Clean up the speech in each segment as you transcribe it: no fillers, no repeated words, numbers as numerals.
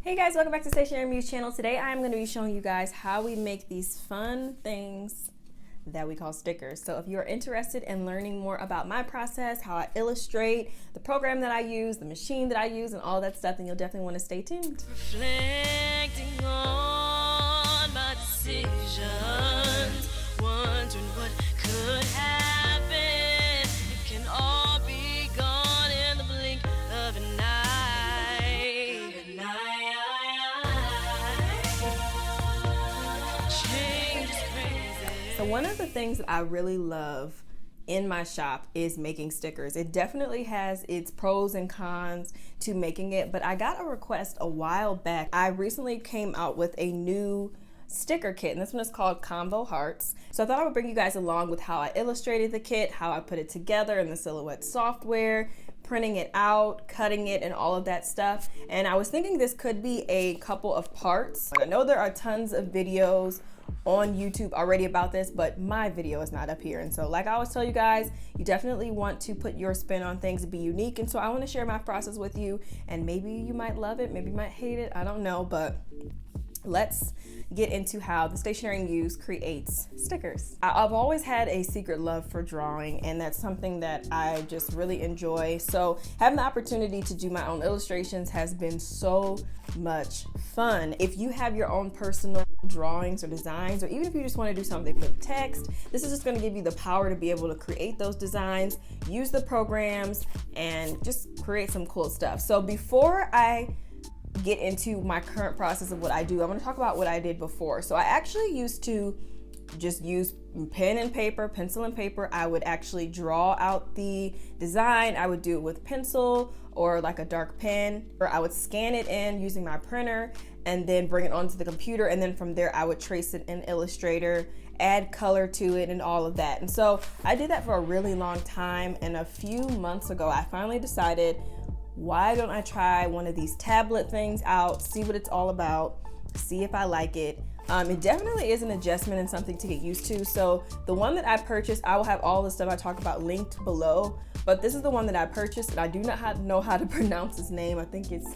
Hey guys, welcome back to Stationery Muse channel. Today I'm going to be showing you guys how we make these fun things that we call stickers. So if you're interested in learning more about my process, how I illustrate, the program that I use, the machine that I use, and all that stuff, then you'll definitely want to stay tuned. Reflecting on my decisions, wondering what could happen. It can all be gone in the blink of an eye. Change is crazy. So one of the things that I really love in my shop is making stickers. It definitely has its pros and cons to making it, but I got a request a while back. I recently came out with a new sticker kit, and this one is called Combo Hearts. So I thought I would bring you guys along with how I illustrated the kit, how I put it together in the Silhouette software, printing it out, cutting it, and all of that stuff. And I was thinking this could be a couple of parts. I know there are tons of videos on YouTube already about this, but my video is not up here. And so like I always tell you guys, you definitely want to put your spin on things, be unique. And so I want to share my process with you, and maybe you might love it, maybe you might hate it, I don't know, but let's get into how the Stationery Muse creates stickers. I've always had a secret love for drawing, and that's something that I just really enjoy. So having the opportunity to do my own illustrations has been so much fun. If you have your own personal drawings or designs, or even if you just want to do something with text, this is just going to give you the power to be able to create those designs, use the programs, and just create some cool stuff. So before I get into my current process of what I do, I'm going to talk about what I did before. So I actually used to just use pen and paper, pencil and paper. I would actually draw out the design. I would do it with pencil or like a dark pen, or I would scan it in using my printer and then bring it onto the computer. And then from there, I would trace it in Illustrator, add color to it and all of that. And so I did that for a really long time. And a few months ago, I finally decided, why don't I try one of these tablet things out, see what it's all about, see if I like it. It definitely is an adjustment and something to get used to. So the one that I purchased, I will have all the stuff I talk about linked below, but this is the one that I purchased, and I do not know how to pronounce his name. I think it's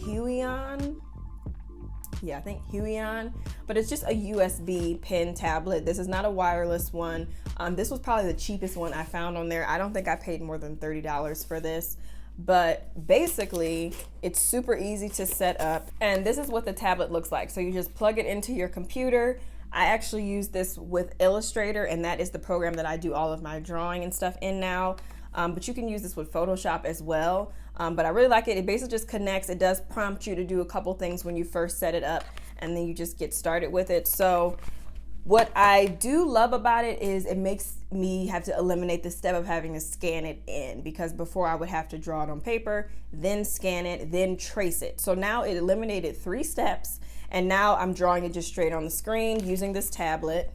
Huion. Yeah, I think Huion, but it's just a USB pen tablet. This is not a wireless one. This was probably the cheapest one I found on there. I don't think I paid more than $30 for this. But basically, it's super easy to set up, and this is what the tablet looks like. So you just plug it into your computer. I actually use this with Illustrator, and that is the program that I do all of my drawing and stuff in now. But you can use this with Photoshop as well. But I really like it. It basically just connects. It does prompt you to do a couple things when you first set it up, and then you just get started with it. So what I do love about it is it makes me have to eliminate the step of having to scan it in, because before I would have to draw it on paper, then scan it, then trace it. So now it eliminated 3 steps, and now I'm drawing it just straight on the screen using this tablet.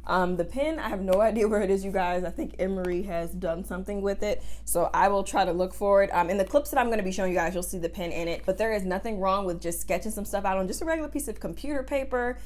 The pen, I have no idea where it is, you guys. I think Emery has done something with it, so I will try to look for it. In the clips that I'm going to be showing you guys, you'll see the pen in it, but there is nothing wrong with just sketching some stuff out on just a regular piece of computer paper.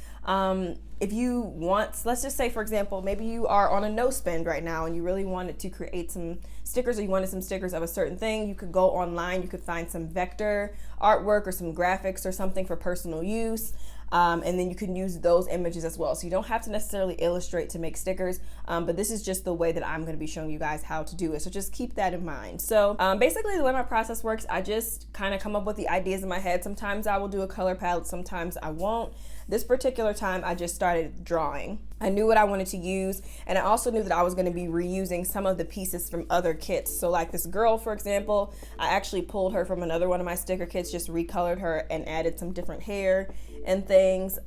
If you want, let's just say, for example, maybe you are on a no spend right now and you really wanted to create some stickers, or you wanted some stickers of a certain thing, you could go online, you could find some vector artwork or some graphics or something for personal use. And then you can use those images as well. So you don't have to necessarily illustrate to make stickers, but this is just the way that I'm going to be showing you guys how to do it. So just keep that in mind. So basically the way my process works, I just kind of come up with the ideas in my head. Sometimes I will do a color palette, sometimes I won't. This particular time, I just started drawing. I knew what I wanted to use, and I also knew that I was going to be reusing some of the pieces from other kits. So like this girl, for example, I actually pulled her from another one of my sticker kits, just recolored her and added some different hair and things.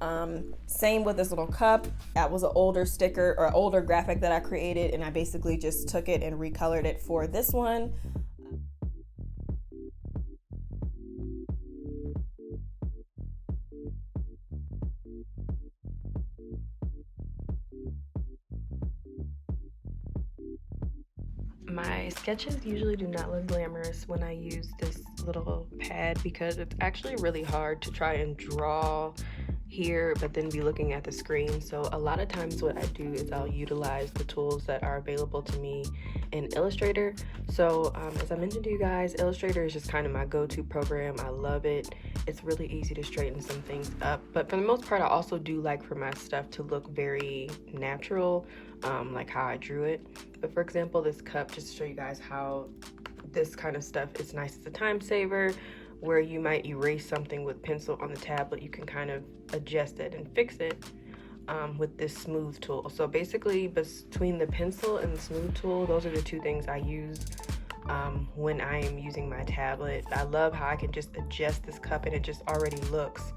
Same with this little cup. That was an older sticker or older graphic that I created, and I basically just took it and recolored it for this one. My sketches usually do not look glamorous when I use this little pad, because it's actually really hard to try and draw here but then be looking at the screen. So a lot of times what I do is I'll utilize the tools that are available to me in Illustrator. So as I mentioned to you guys, Illustrator is just kind of my go-to program. I love it. It's really easy to straighten some things up, but for the most part I also do like for my stuff to look very natural, like how I drew it. But for example, this cup, just to show you guys how this kind of stuff is nice. It's a time saver. Where you might erase something with pencil on the tablet, you can kind of adjust it and fix it with this smooth tool. So basically between the pencil and the smooth tool, those are the two things I use when I am using my tablet. I love how I can just adjust this cup and it just already looks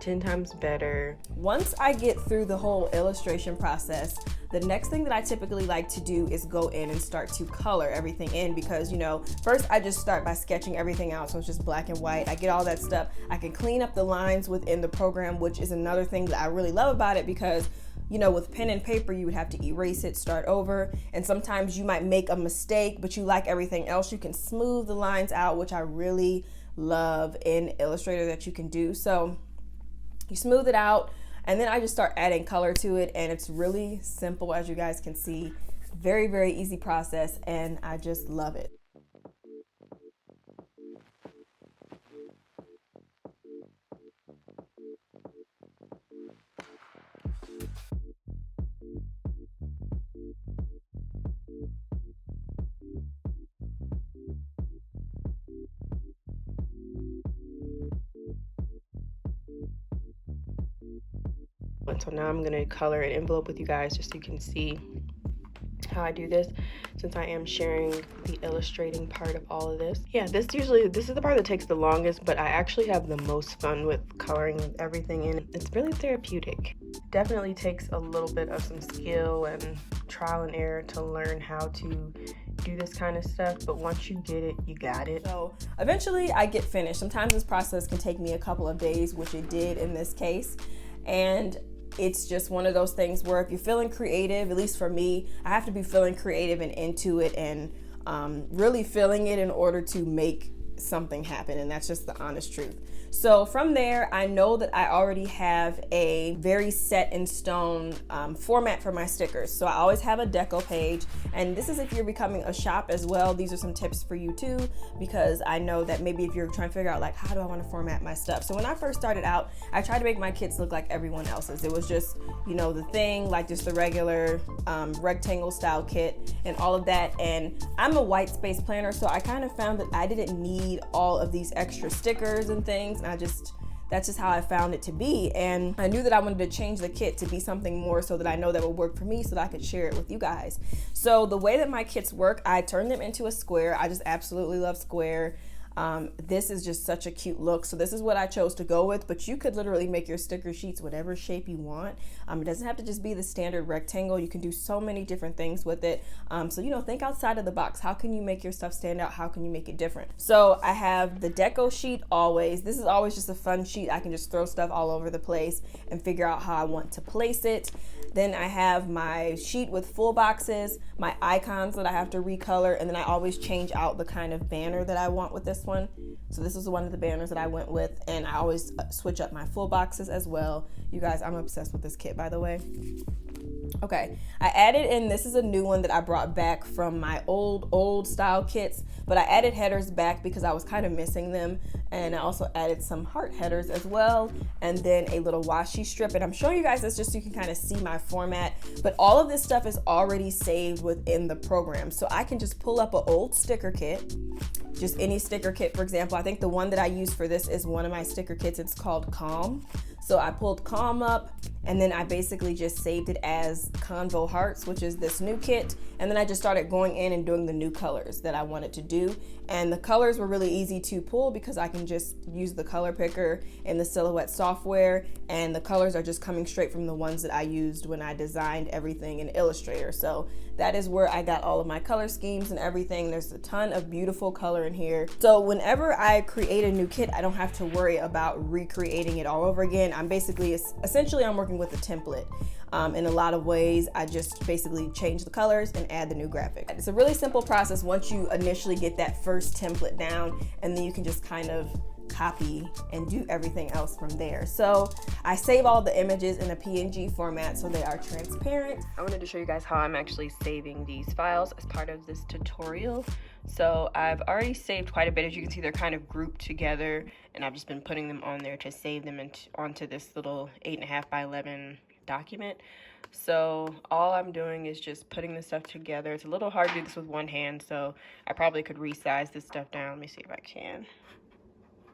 10 times better. Once I get through the whole illustration process, the next thing that I typically like to do is go in and start to color everything in, because, you know, first I just start by sketching everything out, so it's just black and white. I get all that stuff. I can clean up the lines within the program, which is another thing that I really love about it, because, you know, with pen and paper, you would have to erase it, start over, and sometimes you might make a mistake, but you like everything else. You can smooth the lines out, which I really love in Illustrator that you can do. So you smooth it out, and then I just start adding color to it, and it's really simple, as you guys can see. Very, very easy process, and I just love it. And so now I'm going to color an envelope with you guys just so you can see how I do this, since I am sharing the illustrating part of all of this. Yeah, this is the part that takes the longest, but I actually have the most fun with coloring everything in. It's really therapeutic. Definitely takes a little bit of some skill and trial and error to learn how to do this kind of stuff, but once you get it, you got it. So eventually I get finished. Sometimes this process can take me a couple of days, which it did in this case, and it's just one of those things where if you're feeling creative, at least for me, I have to be feeling creative and into it, and really feeling it in order to make something happen, and that's just the honest truth. So from there, I know that I already have a very set in stone format for my stickers. So I always have a deco page, and this is if you're becoming a shop as well. These are some tips for you too, because I know that maybe if you're trying to figure out like, how do I want to format my stuff? So when I first started out, I tried to make my kits look like everyone else's. It was just, you know, the thing, like just the regular rectangle style kit and all of that. And I'm a white space planner, so I kind of found that I didn't need all of these extra stickers and things. And that's just how I found it to be. And I knew that I wanted to change the kit to be something more so that I know that would work for me, so that I could share it with you guys. So the way that my kits work, I turn them into a square. I just absolutely love square. This is just such a cute look. So this is what I chose to go with, but you could literally make your sticker sheets whatever shape you want. It doesn't have to just be the standard rectangle. You can do so many different things with it. So, you know, think outside of the box. How can you make your stuff stand out? How can you make it different? So I have the deco sheet always. This is always just a fun sheet. I can just throw stuff all over the place and figure out how I want to place it. Then I have my sheet with full boxes, my icons that I have to recolor, and then I always change out the kind of banner that I want with this one. So this is one of the banners that I went with, and I always switch up my full boxes as well. You guys, I'm obsessed with this kit, by the way. Okay, I added in, this is a new one that I brought back from my old style kits, but I added headers back because I was kind of missing them, and I also added some heart headers as well, and then a little washi strip. And I'm showing you guys this just so you can kind of see my format, but all of this stuff is already saved within the program, so I can just pull up an old sticker kit, just any sticker kit. For example, I think the one that I use for this is one of my sticker kits. It's called Calm. So I pulled Calm up, and then I basically just saved it as Convo Hearts, which is this new kit. And then I just started going in and doing the new colors that I wanted to do. And the colors were really easy to pull because I can just use the color picker in the Silhouette software, and the colors are just coming straight from the ones that I used when I designed everything in Illustrator. So that is where I got all of my color schemes and everything. There's a ton of beautiful color in here. So whenever I create a new kit, I don't have to worry about recreating it all over again. I'm basically, essentially I'm working with a template. In a lot of ways, I just basically change the colors and add the new graphic. It's a really simple process once you initially get that first template down, and then you can just kind of copy and do everything else from there. So I save all the images in a PNG format so they are transparent. I wanted to show you guys how I'm actually saving these files as part of this tutorial. So I've already saved quite a bit. As you can see, they're kind of grouped together, and I've just been putting them on there to save them onto this little 8.5 by 11 document. So all I'm doing is just putting this stuff together. It's a little hard to do this with one hand, so I probably could resize this stuff down. Let me see if I can.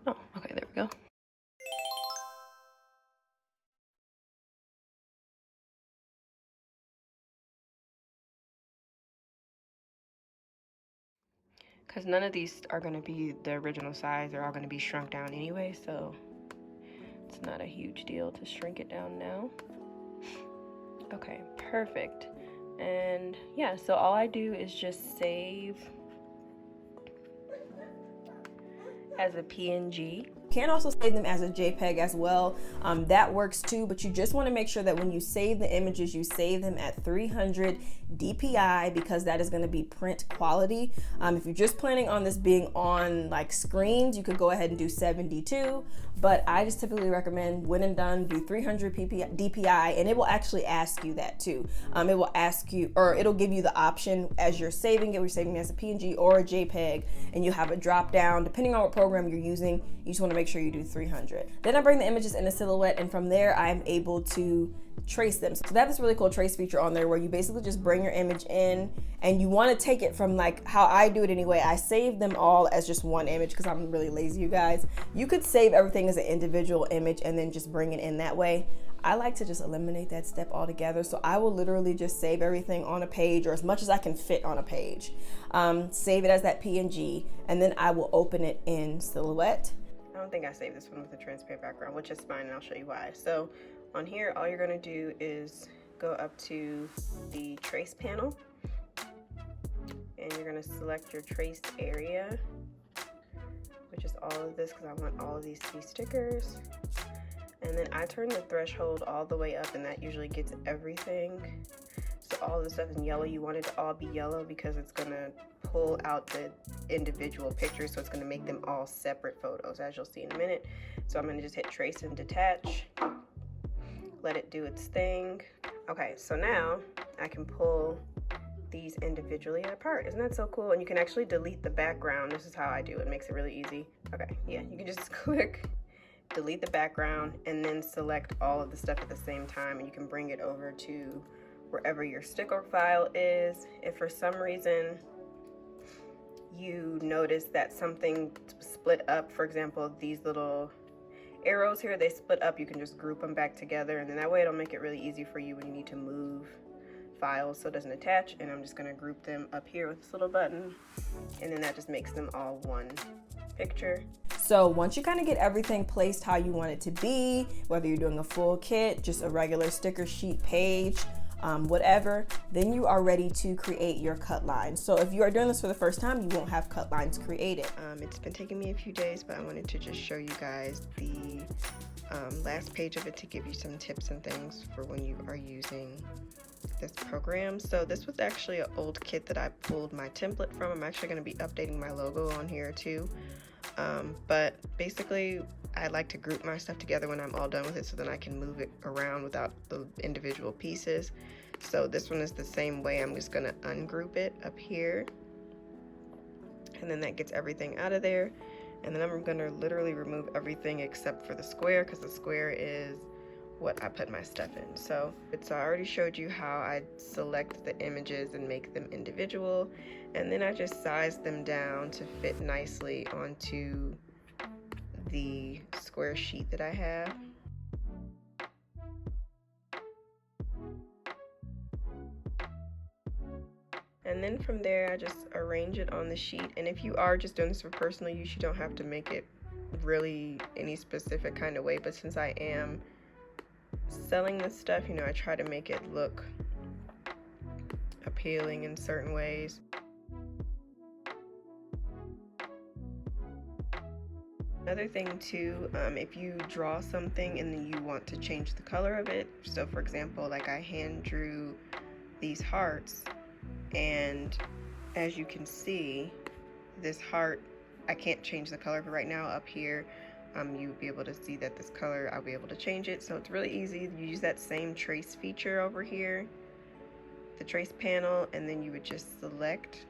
Oh, okay, there we go. Because none of these are going to be the original size. They're all going to be shrunk down anyway, so it's not a huge deal to shrink it down now. Okay, perfect. And yeah, so all I do is just save as a PNG. You can also save them as a JPEG as well. That works too, but you just want to make sure that when you save the images, you save them at 300 DPI, because that is going to be print quality. If you're just planning on this being on like screens, you could go ahead and do 72, but I just typically recommend when and done do 300 DPI, and it will actually ask you that too. It will ask you, or it'll give you the option as you're saving it, we're saving it as a PNG or a JPEG, and you have a drop down depending on what program you're using. You just want to make sure you do 300. Then I bring the images in a silhouette, and from there I'm able to trace them. So they have this really cool trace feature on there where you basically just bring your image in, and you want to take it from, like how I do it anyway, I save them all as just one image because I'm really lazy, you guys. You could save everything as an individual image and then just bring it in that way. I like to just eliminate that step altogether, so I will literally just save everything on a page, or as much as I can fit on a page. Save it as that PNG, and then I will open it in Silhouette. I don't think I saved this one with a transparent background, which is fine, and I'll show you why. So on here, all you're gonna do is go up to the trace panel, and you're gonna select your traced area, which is all of this, because I want all of these to be stickers. And then I turn the threshold all the way up, and that usually gets everything. So all of the stuff in yellow, you want it to all be yellow because it's gonna pull out the individual pictures, so it's gonna make them all separate photos, as you'll see in a minute. So I'm gonna just hit trace and detach, let it do its thing. Okay, so now I can pull these individually apart. Isn't that so cool? And you can actually delete the background. This is how I do it. It makes it really easy. Okay, yeah, you can just click delete the background and then select all of the stuff at the same time, and you can bring it over to wherever your sticker file is. If for some reason you notice that something split up, for example, these little arrows here, they split up, you can just group them back together, and then that way it'll make it really easy for you when you need to move files so it doesn't attach. And I'm just going to group them up here with this little button, and then that just makes them all one picture. So once you kind of get everything placed how you want it to be, whether you're doing a full kit, just a regular sticker sheet page, whatever, then you are ready to create your cut lines. So if you are doing this for the first time, you won't have cut lines created. It's been taking me a few days, but I wanted to just show you guys the last page of it to give you some tips and things for when you are using this program. So this was actually an old kit that I pulled my template from. I'm actually going to be updating my logo on here too. But basically I like to group my stuff together when I'm all done with it, so then I can move it around without the individual pieces. So this one is the same way. I'm just going to ungroup it up here, and then that gets everything out of there. And then I'm going to literally remove everything except for the square, because the square is what I put my stuff in. So I already showed you how I select the images and make them individual, and then I just size them down to fit nicely onto the square sheet that I have. And then from there I just arrange it on the sheet. And if you are just doing this for personal use, you don't have to make it really any specific kind of way, but since I am selling this stuff, you know, I try to make it look appealing in certain ways. Another thing too, if you draw something and then you want to change the color of it, so for example, like I hand drew these hearts, and as you can see, this heart, I can't change the color of it right now up here, you'll be able to see that this color, I'll be able to change it. So it's really easy. You use that same trace feature over here, the trace panel, and then you would just select.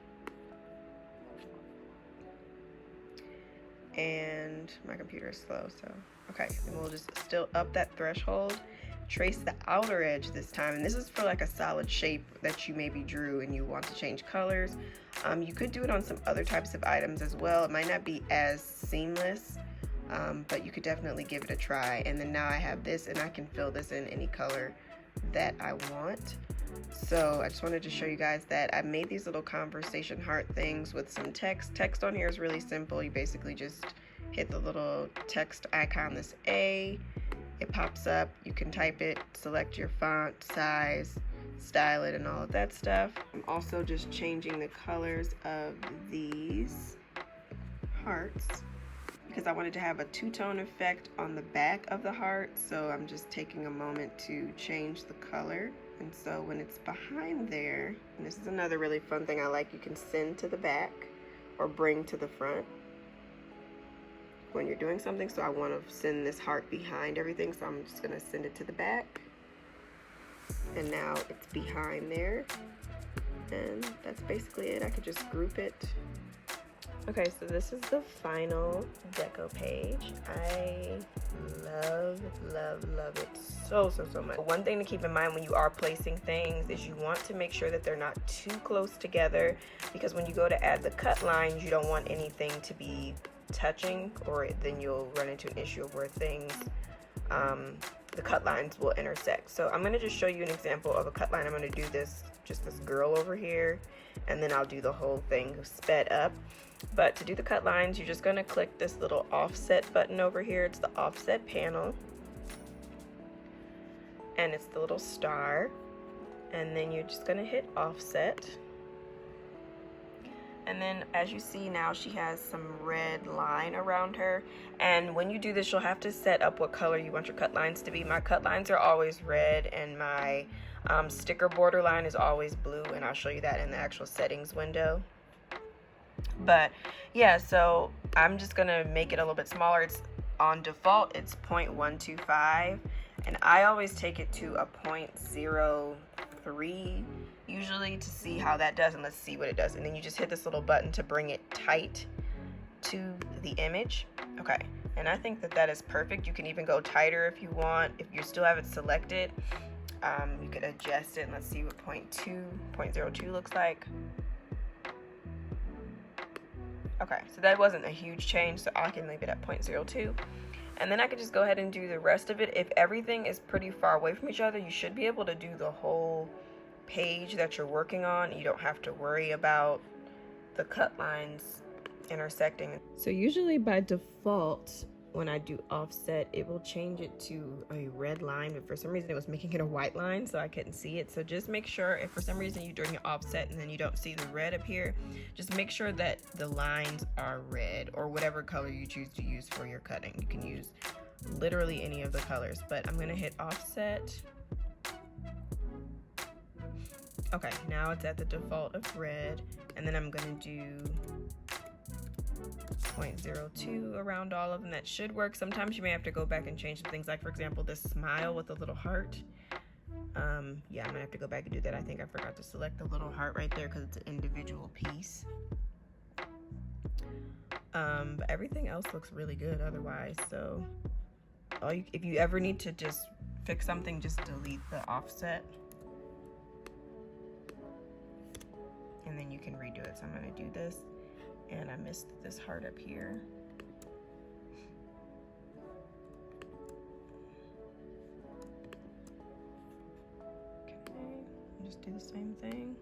And my computer is slow, so okay, and we'll just still up that threshold, trace the outer edge this time, and this is for like a solid shape that you maybe drew and you want to change colors. You could do it on some other types of items as well. It might not be as seamless, but you could definitely give it a try. And then now I have this, and I can fill this in any color that I want. So I just wanted to show you guys that I made these little conversation heart things with some text. Text on here is really simple. You basically just hit the little text icon, this A, it pops up, you can type it, select your font, size, style it, and all of that stuff. I'm also just changing the colors of these hearts because I wanted to have a two-tone effect on the back of the heart, so I'm just taking a moment to change the color. And so when it's behind there, and this is another really fun thing I like, you can send to the back or bring to the front when you're doing something. So I want to send this heart behind everything, so I'm just going to send it to the back. And now it's behind there. And that's basically it. I could just group it. Okay, so this is the final deco page. I love it so much. One thing to keep in mind when you are placing things is you want to make sure that they're not too close together, because when you go to add the cut lines, you don't want anything to be touching, or then you'll run into an issue of where things, the cut lines will intersect. So I'm gonna just show you an example of a cut line. I'm gonna do this, just this girl over here, and then I'll do the whole thing sped up. But to do the cut lines, you're just going to click this little offset button over here. It's the offset panel, and it's the little star, and then you're just going to hit offset. And then as you see now, she has some red line around her, and when you do this, you'll have to set up what color you want your cut lines to be. My cut lines are always red, and my sticker border line is always blue, and I'll show you that in the actual settings window. But yeah, so I'm just gonna make it a little bit smaller. It's on default, it's 0.125, and I always take it to a 0.03 usually to see how that does, and let's see what it does. And then you just hit this little button to bring it tight to the image. Okay, and I think that that is perfect. You can even go tighter if you want. If you still have it selected, you could adjust it, and let's see what 0.02 looks like. Okay, so that wasn't a huge change, so I can leave it at 0.02. And then I could just go ahead and do the rest of it. If everything is pretty far away from each other, you should be able to do the whole page that you're working on. You don't have to worry about the cut lines intersecting. So usually by default, when I do offset, it will change it to a red line, but for some reason it was making it a white line, so I couldn't see it. So just make sure, if for some reason you're doing your offset and then you don't see the red up here, just make sure that the lines are red, or whatever color you choose to use for your cutting. You can use literally any of the colors, but I'm gonna hit offset. Okay, now it's at the default of red, and then I'm gonna do 0.02 around all of them. That should work. Sometimes you may have to go back and change some things, like for example this smile with a little heart. Yeah, I'm gonna have to go back and do that. I think I forgot to select the little heart right there because it's an individual piece. But everything else looks really good otherwise. So if you ever need to just fix something, just delete the offset, and then you can redo it. So I'm gonna do this. And I missed this heart up here. Okay, just do the same thing.